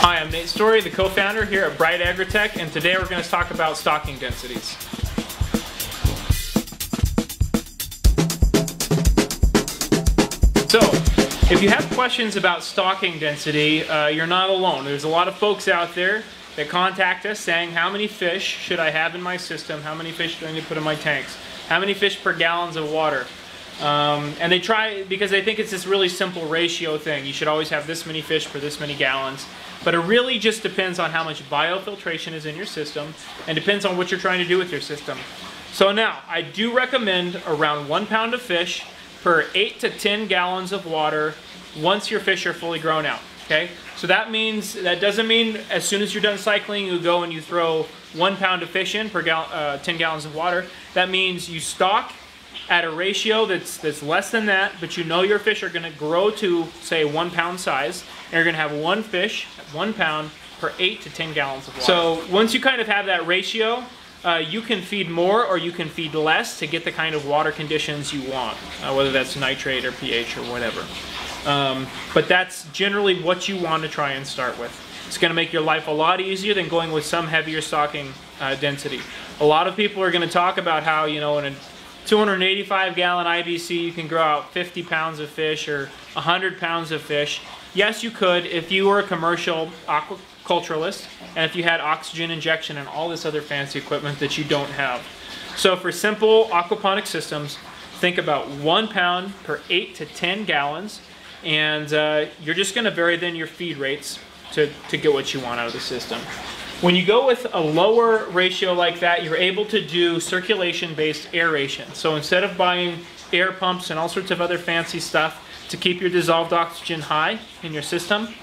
Hi, I'm Nate Story, the co-founder here at Bright Agritech, and today we're going to talk about stocking densities. So, if you have questions about stocking density, you're not alone. There's a lot of folks out there that contact us saying, how many fish should I have in my system? How many fish do I need to put in my tanks? How many fish per gallons of water? And they try, because they think it's this really simple ratio thing. You should always have this many fish per this many gallons. But it really just depends on how much biofiltration is in your system, and depends on what you're trying to do with your system. So now, I do recommend around 1 pound of fish per 8 to 10 gallons of water once your fish are fully grown out. Okay? So that doesn't mean as soon as you're done cycling, you go and you throw 1 pound of fish in per 10 gallons of water. That means you stock at a ratio that's less than that, but you know your fish are going to grow to, say, 1 pound size, and you're going to have one fish at 1 pound per 8 to 10 gallons of water. So once you kind of have that ratio, you can feed more or you can feed less to get the kind of water conditions you want, whether that's nitrate or pH or whatever. But that's generally what you want to try and start with. It's going to make your life a lot easier than going with some heavier stocking density. A lot of people are going to talk about how, you know, in a 285 gallon IBC you can grow out 50 pounds of fish or 100 pounds of fish. Yes, you could if you were a commercial aquaculturalist and if you had oxygen injection and all this other fancy equipment that you don't have. So for simple aquaponic systems, think about 1 pound per 8 to 10 gallons, and you're just going to vary then your feed rates to get what you want out of the system. When you go with a lower ratio like that, you're able to do circulation-based aeration. So instead of buying air pumps and all sorts of other fancy stuff to keep your dissolved oxygen high in your system,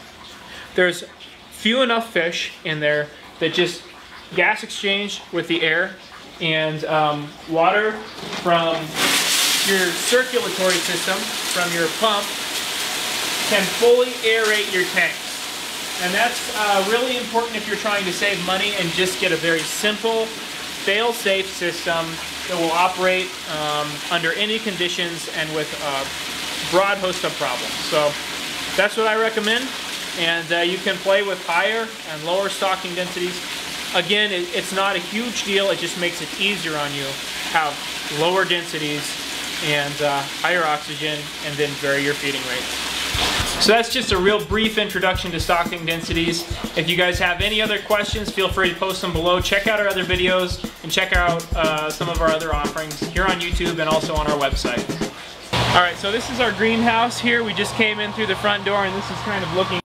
there's few enough fish in there that just gas exchange with the air, and water from your circulatory system, from your pump, can fully aerate your tanks. And that's really important if you're trying to save money and just get a very simple, fail-safe system that will operate under any conditions and with a broad host of problems. So that's what I recommend. And you can play with higher and lower stocking densities. Again, it's not a huge deal. It just makes it easier on you. Have lower densities and higher oxygen, and then vary your feeding rates. So that's just a real brief introduction to stocking densities. If you guys have any other questions, feel free to post them below. Check out our other videos and check out some of our other offerings here on YouTube and also on our website. Alright, so this is our greenhouse here. We just came in through the front door and this is kind of looking